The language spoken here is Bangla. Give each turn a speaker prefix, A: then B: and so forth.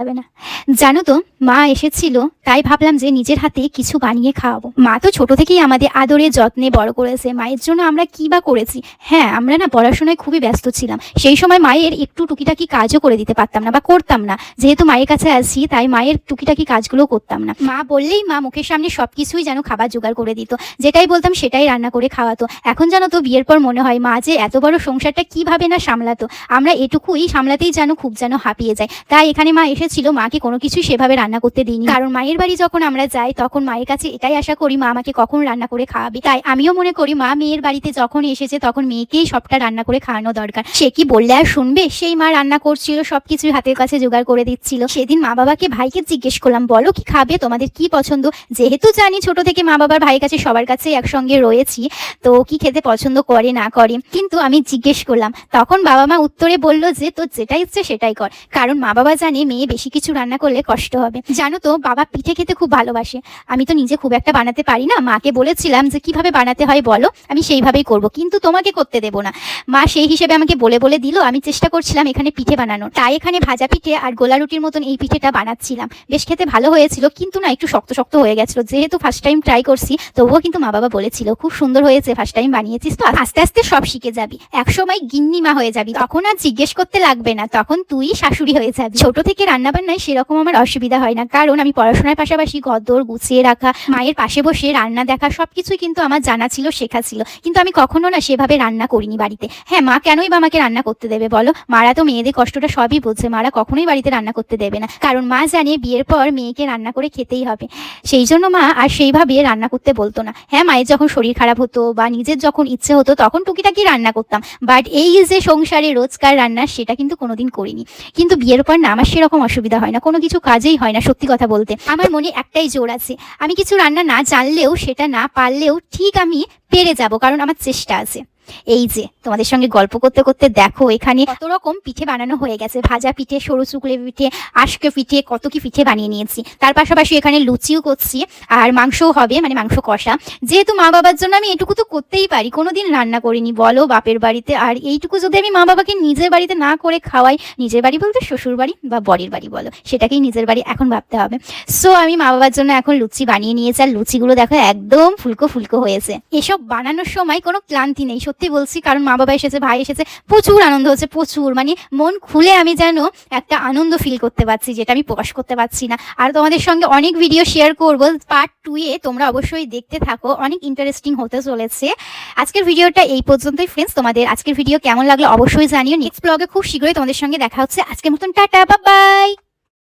A: যাবে না। জানো তো, মা এসেছিল, তাই ভাবলাম যে নিজের হাতে কিছু বানিয়ে খাওয়াবো। মা তো ছোট থেকেই আমাদের আদরে যত্নে বড় করেছে। মায়ের জন্য আমরা কি বা করেছি? হ্যাঁ, আমরা না পড়াশোনায় খুবই ব্যস্ত ছিলাম। সেই সময় মায়ের একটু টুকিটাকি কাজও করে দিতে পারতাম না বা করতাম না। যেহেতু মায়ের কাছে আছি, তাই মায়ের টুকিটাকি কাজগুলো করতাম না। মা বললেই মা মুখের সামনে সবকিছুই যেন খাবার জোগাড় করে দিত। যেটাই বলতাম সেটাই রান্না করে খাওয়াতো। এখন জানো তো, বিয়ের পর মনে হয় মা যে এত বড় সংসারটা কিভাবে না সামলাতো। আমরা এটুকুই সামলাতেই যেন খুব যেন হাঁপিয়ে যায়। তাই এখানে মা এসেছিল, মাকে কোনো কিছুই সেভাবে রান্না করতে দিইনি। কারণ মায়ের বাড়ি যখন আমরা যাই, তখন মায়ের কাছে এটাই আশা করি মা আমাকে কখন রান্না করে খাওয়াবে। তাই আমিও মনে করি মা মেয়ের বাড়িতে যখন এসেছে, তখন মেয়েকেই সবটা রান্না করে খাওয়ানো দরকার। সে কি বললে আর শুনবে? সেই মা রান্না করছিল, সবকিছুই হাতের কাছে জোগাড় করে দিচ্ছিল। সেদিন মা বাবাকে, ভাইকে জিজ্ঞেস করলাম, বলো কি খাবে, তোমাদের কি পছন্দ? যেহেতু জানি ছোট থেকে মা বাবার ভাইয়ের কাছে সবার কাছে একসঙ্গে রয়েছি, তো কি খেতে পছন্দ করে না করে, কিন্তু আমি জিজ্ঞেস করলাম। তখন বাবা মা উত্তরে বলল যে তোর যেটা ইচ্ছে সেটাই কর। কারণ মা বাবা জানে মেয়ে বেশি কিছু রান্না করলে কষ্ট হবে। জানো তো, বাবা পিঠে খেতে খুব ভালোবাসে। আমি তো নিজে খুব একটা বানাতে পারি না। মাকে বলেছিলাম যে কিভাবে বানাতে হয় বলো, আমি সেইভাবেই করব, কিন্তু তোমাকে করতে দেব না। মা সেই হিসেবে আমাকে বলে বলে দিল। আমি চেষ্টা করছিলাম এখানে পিঠে বানানোর। তাই এখানে ভাজা পিঠে আর গোলা রুটির মতন এই পিঠেটা বানাচ্ছিলাম। বেশ খেতে ভালো হয়েছিল, কিন্তু না একটু শক্ত শক্ত হয়ে গেছিল। যেহেতু ফার্স্ট টাইম ট্রাই করছি, তবুও কিন্তু মা বাবা বলেছিল খুব সুন্দর হয়েছে, ফার্স্ট টাইম বানিয়েছিস তো, আস্তে আস্তে সব শিখে যাবি, একসময় গিন্নিমা হয়ে যাবি, তখন আর জিজ্ঞেস করতে লাগবে না, তখন তুই শাশুড়ি হয়ে যাবি। ছোট থেকে রান্না বান্নায় সেরকম আমার অসুবিধা হয় না, কারণ আমি পড়াশোনার পাশাপাশি ঘরদোর গুছিয়ে রাখা, মায়ের পাশে বসে রান্না দেখা, সবকিছুই কিন্তু আমার জানা ছিল, শেখা ছিল। কিন্তু আমি কখনো না সেভাবে রান্না করিনি বাড়িতে। হ্যাঁ, মা কেনই বা আমাকে রান্না করতে দেবে বলো? মারা তো মেয়েদের কষ্টটা সবই বোঝে। মারা কখনোই বাড়িতে রান্না করতে দেবে না, কারণ মা জানে বিয়ের পর মেয়েকে রান্না করে খেতেই হবে। সেই জন্য মা আর সেইভাবে রান্না করতে বলতো না। হ্যাঁ, মায়ের যখন শরীর খারাপ হতো বা নিজের যখন ইচ্ছে হতো, তখন টুকিটাকি রান্না করতাম। বাট এই যে সংসারে রোজকার রান্না, সেটা কিন্তু কোনোদিন করিনি। কিন্তু বিয়ের পর না আমার সেরকম অসুবিধা হয় না, কোনো কিছু কাজেই হয় না। সত্যি কথা বলতে আমার মনে একটাই জোর আছে, আমি কিছু রান্না না জানলেও, সেটা না পারলেও ঠিক আমি পেরে যাব, কারণ আমার চেষ্টা আছে। এই যে তোমাদের সঙ্গে গল্প করতে করতে দেখো এখানে কত রকম পিঠে বানানো হয়ে গেছে। ভাজা পিঠে, সরু চুকলে পিঠে, আশকে পিঠে, কত কি পিঠে বানিয়ে নিয়েছি। তার পাশাপাশি এখানে লুচিও করছি, আর মাংসও হবে, মানে মাংস কষা। যেহেতু মা বাবার জন্য আমি এটুকু তো করতেই পারি, কোনোদিন রান্না করিনি বলো বাপের বাড়িতে। আর এইটুকু যদি আমি মা বাবাকে নিজের বাড়িতে না করে খাওয়াই, নিজের বাড়ি বলতে শ্বশুর বাড়ি বা বরের বাড়ি বলো, সেটাকেই নিজের বাড়ি এখন ভাবতে হবে। সো আমি মা বাবার জন্য এখন লুচি বানিয়ে নিয়েছি, আর লুচিগুলো দেখো একদম ফুলকো ফুলকো হয়েছে। এসব বানানোর সময় কোনো ক্লান্তি নেই, সত্যি বলছি। কারণ মা বাবা এসেছে, ভাই এসেছে, প্রচুর আনন্দ হচ্ছে, প্রচুর, মানে মন খুলে আমি যেন একটা আনন্দ ফিল করতে পারছি, যেটা আমি প্রকাশ করতে পারছি না। আর তোমাদের সঙ্গে অনেক ভিডিও শেয়ার করবো, পার্ট 2 এ তোমরা অবশ্যই দেখতে থাকো, অনেক ইন্টারেস্টিং হতে চলেছে। আজকের ভিডিওটা এই পর্যন্তই ফ্রেন্ডস। তোমাদের আজকের ভিডিও কেমন লাগলো অবশ্যই জানিও। নেক্সট ব্লগে খুব শীঘ্রই তোমাদের সঙ্গে দেখা হচ্ছে। আজকের মতন টাটা, বাই বাই।